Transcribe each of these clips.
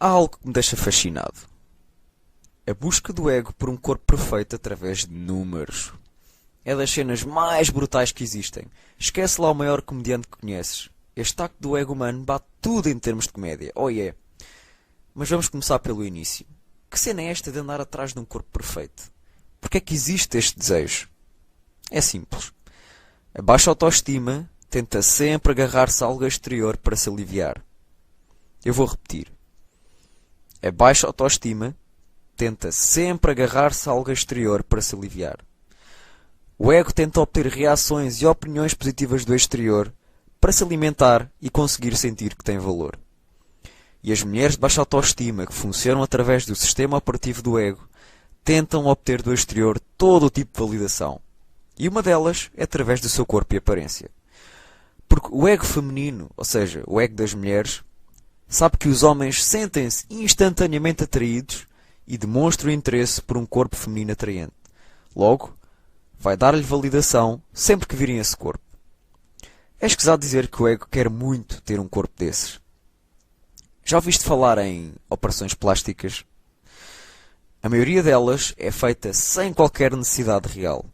Há algo que me deixa fascinado. A busca do ego por um corpo perfeito através de números. É das cenas mais brutais que existem. Esquece lá o maior comediante que conheces. Este acto do ego humano bate tudo em termos de comédia. Oh yeah. Mas vamos começar pelo início. Que cena é esta de andar atrás de um corpo perfeito? Porque é que existe este desejo? É simples. A baixa autoestima tenta sempre agarrar-se a algo exterior para se aliviar. Eu vou repetir. A baixa autoestima tenta sempre agarrar-se a algo exterior para se aliviar. O ego tenta obter reações e opiniões positivas do exterior para se alimentar e conseguir sentir que tem valor. E as mulheres de baixa autoestima, que funcionam através do sistema operativo do ego, tentam obter do exterior todo o tipo de validação. E uma delas é através do seu corpo e aparência. Porque o ego feminino, ou seja, o ego das mulheres, sabe que os homens sentem-se instantaneamente atraídos e demonstram interesse por um corpo feminino atraente. Logo, vai dar-lhe validação sempre que virem esse corpo. É escusado dizer que o ego quer muito ter um corpo desses. Já ouviste falar em operações plásticas? A maioria delas é feita sem qualquer necessidade real.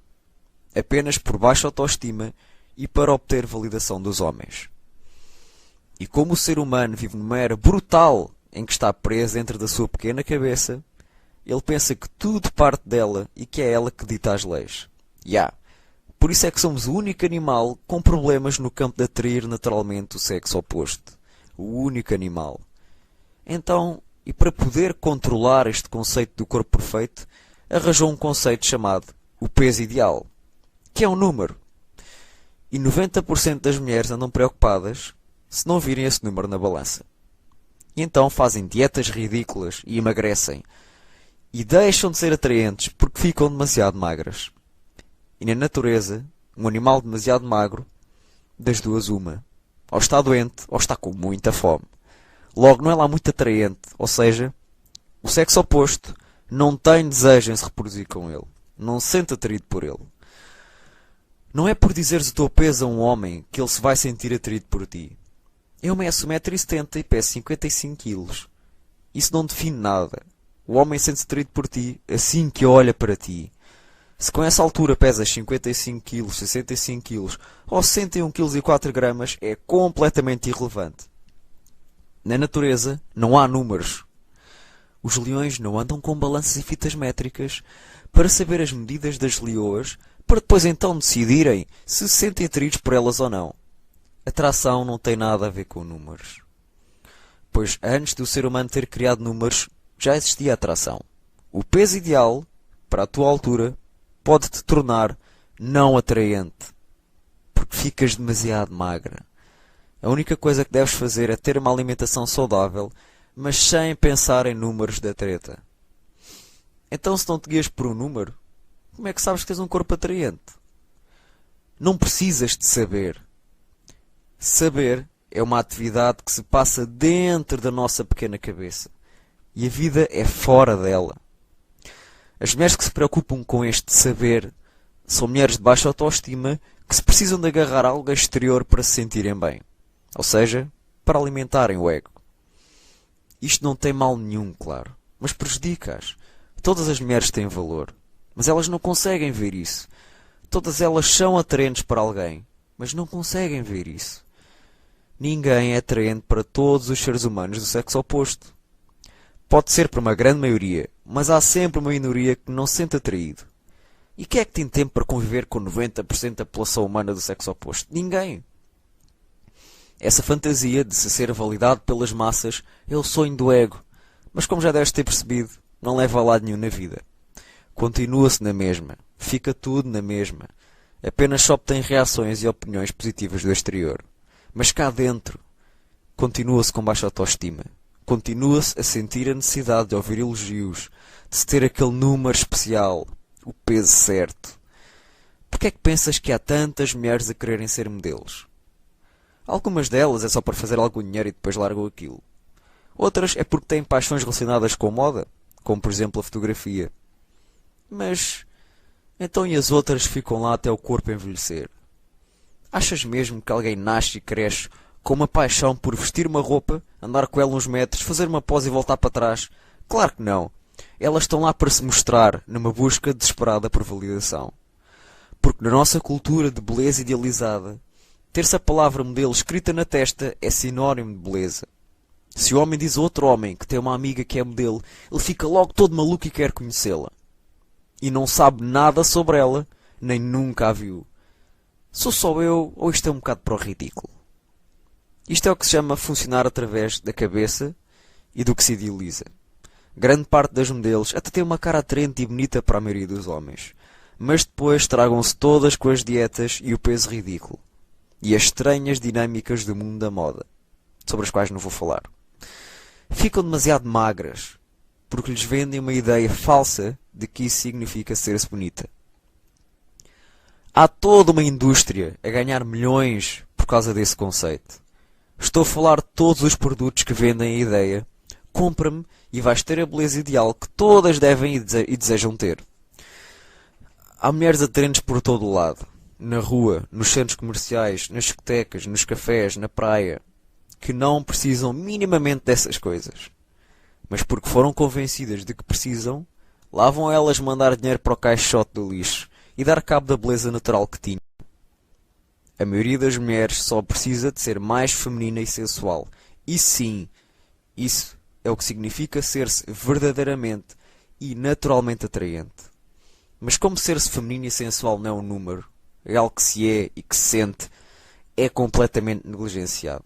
Apenas por baixa autoestima e para obter validação dos homens. E como o ser humano vive numa era brutal em que está preso dentro da sua pequena cabeça, ele pensa que tudo parte dela e que é ela que dita as leis. Por isso é que somos o único animal com problemas no campo de atrair naturalmente o sexo oposto. O único animal. Então, e para poder controlar este conceito do corpo perfeito, arranjou um conceito chamado o peso ideal, que é um número. E 90% das mulheres andam preocupadas se não virem esse número na balança. E então fazem dietas ridículas e emagrecem. E deixam de ser atraentes porque ficam demasiado magras. E na natureza, um animal demasiado magro, das duas uma. Ou está doente, ou está com muita fome. Logo não é lá muito atraente, ou seja, o sexo oposto não tem desejo em se reproduzir com ele. Não se sente atraído por ele. Não é por dizeres o teu peso a um homem que ele se vai sentir atraído por ti. Eu meço 1,70 m e peso 55 kg. Isso não define nada. O homem sente-se atraído por ti assim que olha para ti. Se com essa altura pesas 55 kg, 65 kg ou 61 kg e 4 gramas, é completamente irrelevante. Na natureza não há números. Os leões não andam com balanças e fitas métricas para saber as medidas das leoas, para depois então decidirem se se sentem atraídos por elas ou não. Atração não tem nada a ver com números. Pois antes do ser humano ter criado números, já existia atração. O peso ideal, para a tua altura, pode-te tornar não atraente, porque ficas demasiado magra. A única coisa que deves fazer é ter uma alimentação saudável, mas sem pensar em números da treta. Então, se não te guias por um número, como é que sabes que tens um corpo atraente? Não precisas de saber. Saber é uma atividade que se passa dentro da nossa pequena cabeça. E a vida é fora dela. As mulheres que se preocupam com este saber são mulheres de baixa autoestima que se precisam de agarrar a algo exterior para se sentirem bem. Ou seja, para alimentarem o ego. Isto não tem mal nenhum, claro, mas prejudica-as. Todas as mulheres têm valor, mas elas não conseguem ver isso. Todas elas são atraentes para alguém, mas não conseguem ver isso. Ninguém é atraente para todos os seres humanos do sexo oposto. Pode ser para uma grande maioria, mas há sempre uma minoria que não se sente atraído. E quem é que tem tempo para conviver com 90% da população humana do sexo oposto? Ninguém. Essa fantasia de se ser validado pelas massas é o sonho do ego, mas como já deves ter percebido, não leva a lado nenhum na vida. Continua-se na mesma, fica tudo na mesma, apenas só obtém reações e opiniões positivas do exterior. Mas cá dentro, continua-se com baixa autoestima, continua-se a sentir a necessidade de ouvir elogios, de se ter aquele número especial, o peso certo. Porquê é que pensas que há tantas mulheres a quererem ser modelos? Algumas delas é só para fazer algum dinheiro e depois largam aquilo. Outras é porque têm paixões relacionadas com moda, como por exemplo a fotografia. Mas, então e as outras ficam lá até o corpo envelhecer? Achas mesmo que alguém nasce e cresce com uma paixão por vestir uma roupa, andar com ela uns metros, fazer uma pose e voltar para trás. Claro que não. Elas estão lá para se mostrar, numa busca desesperada por validação. Porque na nossa cultura de beleza idealizada, ter-se a palavra modelo escrita na testa é sinónimo de beleza. Se o homem diz a outro homem que tem uma amiga que é modelo, ele fica logo todo maluco e quer conhecê-la. E não sabe nada sobre ela, nem nunca a viu. Sou só eu, ou isto é um bocado para o ridículo? Isto é o que se chama funcionar através da cabeça e do que se idealiza. Grande parte das modelos até tem uma cara atraente e bonita para a maioria dos homens. Mas depois tragam-se todas com as dietas e o peso ridículo. E as estranhas dinâmicas do mundo da moda, sobre as quais não vou falar. Ficam demasiado magras, porque lhes vendem uma ideia falsa de que isso significa ser-se bonita. Há toda uma indústria a ganhar milhões por causa desse conceito. Estou a falar de todos os produtos que vendem a ideia. Compra-me e vais ter a beleza ideal que todas devem e desejam ter. Há mulheres atraentes por todo o lado. Na rua, nos centros comerciais, nas discotecas, nos cafés, na praia, que não precisam minimamente dessas coisas. Mas porque foram convencidas de que precisam, lá vão elas mandar dinheiro para o caixote do lixo e dar cabo da beleza natural que tinham. A maioria das mulheres só precisa de ser mais feminina e sensual. E sim, isso é o que significa ser-se verdadeiramente e naturalmente atraente. Mas como ser-se feminino e sensual não é um número, é algo que se é e que se sente, é completamente negligenciado.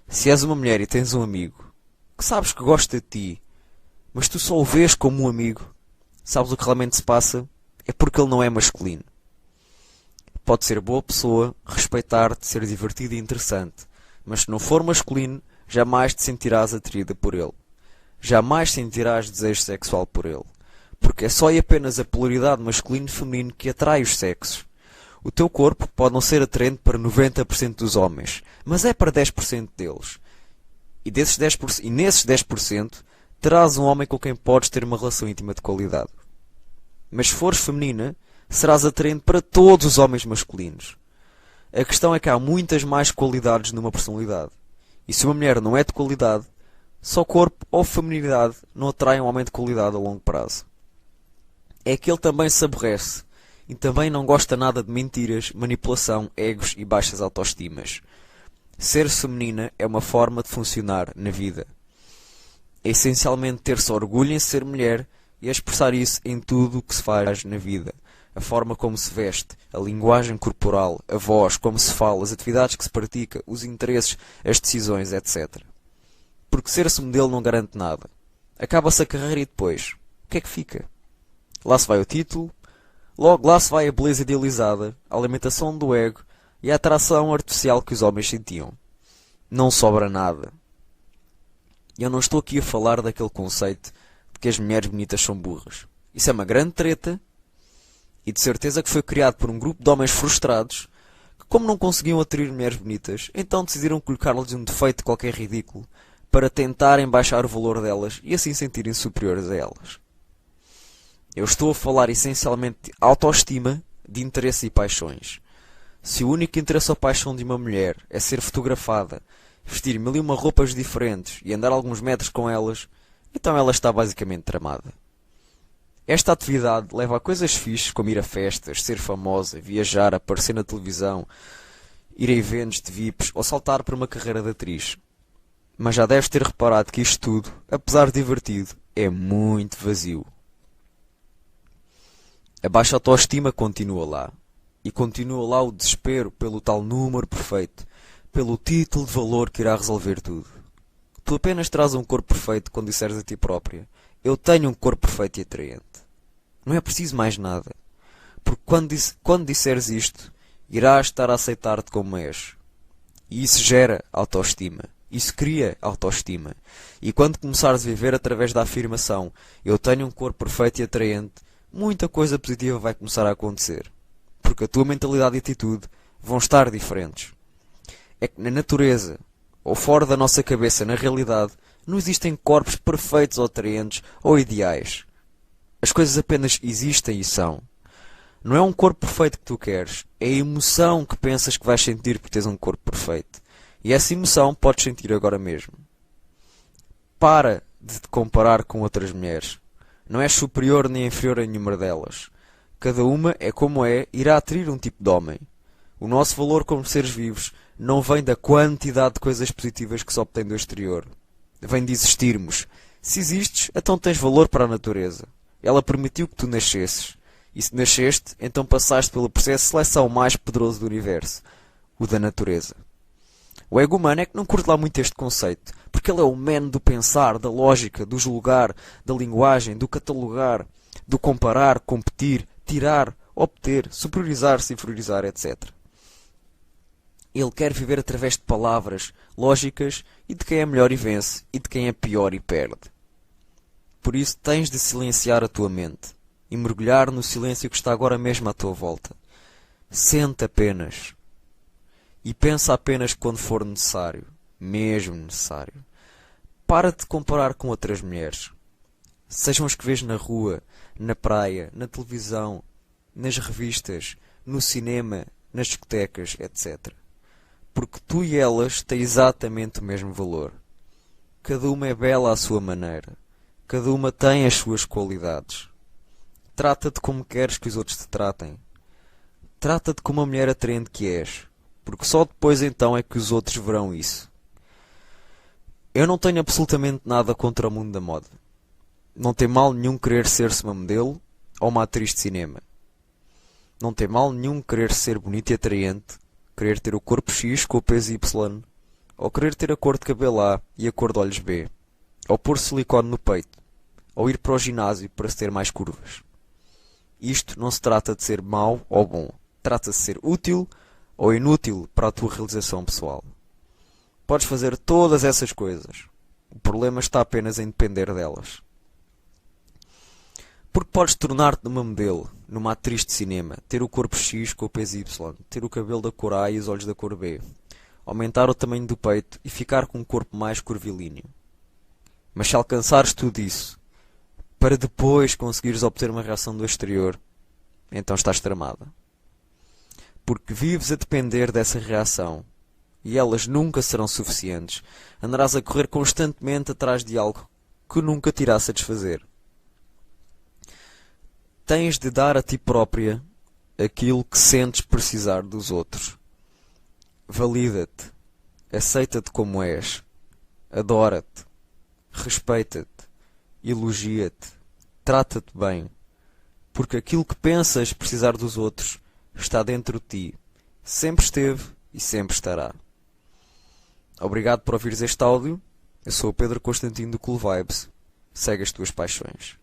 Se és uma mulher e tens um amigo, que sabes que gosta de ti, mas tu só o vês como um amigo, sabes o que realmente se passa? É porque ele não é masculino. Pode ser boa pessoa, respeitar-te, ser divertido e interessante, mas se não for masculino, jamais te sentirás atraída por ele. Jamais sentirás desejo sexual por ele. Porque é só e apenas a polaridade masculino e feminino que atrai os sexos. O teu corpo pode não ser atraente para 90% dos homens, mas é para 10% deles. E nesses 10% terás um homem com quem podes ter uma relação íntima de qualidade. Mas se fores feminina, serás atraente para todos os homens masculinos. A questão é que há muitas mais qualidades numa personalidade. E se uma mulher não é de qualidade, só corpo ou feminilidade não atraem um homem de qualidade a longo prazo. É que ele também se aborrece e também não gosta nada de mentiras, manipulação, egos e baixas autoestimas. Ser feminina é uma forma de funcionar na vida. É essencialmente ter-se orgulho em ser mulher e expressar isso em tudo o que se faz na vida. A forma como se veste, a linguagem corporal, a voz, como se fala, as atividades que se pratica, os interesses, as decisões, etc. Porque ser-se modelo não garante nada. Acaba-se a carreira e depois, o que é que fica? Lá se vai o título, logo lá se vai a beleza idealizada, a alimentação do ego e a atração artificial que os homens sentiam. Não sobra nada. E eu não estou aqui a falar daquele conceito de que as mulheres bonitas são burras. Isso é uma grande treta e de certeza que foi criado por um grupo de homens frustrados que, como não conseguiam atrair mulheres bonitas, então decidiram colocar-lhes um defeito qualquer ridículo para tentarem baixar o valor delas e assim sentirem superiores a elas. Eu estou a falar essencialmente de autoestima, de interesse e paixões. Se o único interesse ou paixão de uma mulher é ser fotografada, vestir 1001 roupas diferentes e andar alguns metros com elas, então ela está basicamente tramada. Esta atividade leva a coisas fixes como ir a festas, ser famosa, viajar, aparecer na televisão, ir a eventos de VIPs ou saltar para uma carreira de atriz. Mas já deves ter reparado que isto tudo, apesar de divertido, é muito vazio. A baixa autoestima continua lá. E continua lá o desespero pelo tal número perfeito, pelo título de valor que irá resolver tudo. Tu apenas traz um corpo perfeito quando disseres a ti própria: eu tenho um corpo perfeito e atraente. Não é preciso mais nada. Porque quando disseres isto, irás estar a aceitar-te como és. E isso gera autoestima. Isso cria autoestima. E quando começares a viver através da afirmação: eu tenho um corpo perfeito e atraente, muita coisa positiva vai começar a acontecer. Porque a tua mentalidade e atitude vão estar diferentes. É que na natureza, ou fora da nossa cabeça, na realidade, não existem corpos perfeitos ou atraentes ou ideais. As coisas apenas existem e são. Não é um corpo perfeito que tu queres, é a emoção que pensas que vais sentir por teres um corpo perfeito. E essa emoção podes sentir agora mesmo. Para de te comparar com outras mulheres. Não és superior nem inferior a nenhuma delas. Cada uma é como é, irá atrair um tipo de homem. O nosso valor como seres vivos não vem da quantidade de coisas positivas que se obtém do exterior. Vem de existirmos. Se existes, então tens valor para a natureza. Ela permitiu que tu nascesses. E se nasceste, então passaste pelo processo de seleção mais poderoso do universo. O da natureza. O ego humano é que não curte lá muito este conceito, porque ele é o man do pensar, da lógica, do julgar, da linguagem, do catalogar, do comparar, competir, tirar, obter, superiorizar-se, inferiorizar, etc. Ele quer viver através de palavras, lógicas, e de quem é melhor e vence, e de quem é pior e perde. Por isso tens de silenciar a tua mente, e mergulhar no silêncio que está agora mesmo à tua volta. Sente apenas. E pensa apenas quando for necessário. Mesmo necessário. Para de te comparar com outras mulheres. Sejam as que vês na rua, na praia, na televisão, nas revistas, no cinema, nas discotecas, etc. Porque tu e elas têm exatamente o mesmo valor. Cada uma é bela à sua maneira. Cada uma tem as suas qualidades. Trata-te como queres que os outros te tratem. Trata-te como a mulher atraente que és. Porque só depois então é que os outros verão isso. Eu não tenho absolutamente nada contra o mundo da moda. Não tem mal nenhum querer ser-se uma modelo ou uma atriz de cinema. Não tem mal nenhum querer ser bonito e atraente, querer ter o corpo X com o peso Y, ou querer ter a cor de cabelo A e a cor de olhos B, ou pôr silicone no peito, ou ir para o ginásio para se ter mais curvas. Isto não se trata de ser mau ou bom. Trata-se de ser útil ou inútil para a tua realização pessoal. Podes fazer todas essas coisas. O problema está apenas em depender delas. Porque podes tornar-te numa modelo, numa atriz de cinema, ter o corpo X com o peso Y, ter o cabelo da cor A e os olhos da cor B, aumentar o tamanho do peito e ficar com um corpo mais curvilíneo. Mas se alcançares tudo isso, para depois conseguires obter uma reação do exterior, então estás tramada. Porque vives a depender dessa reação, e elas nunca serão suficientes, andarás a correr constantemente atrás de algo que nunca te irá satisfazer. Tens de dar a ti própria aquilo que sentes precisar dos outros. Valida-te, aceita-te como és, adora-te, respeita-te, elogia-te, trata-te bem, porque aquilo que pensas precisar dos outros está dentro de ti, sempre esteve e sempre estará. Obrigado por ouvires este áudio. Eu sou o Pedro Constantino do Cool Vibes. Segue as tuas paixões.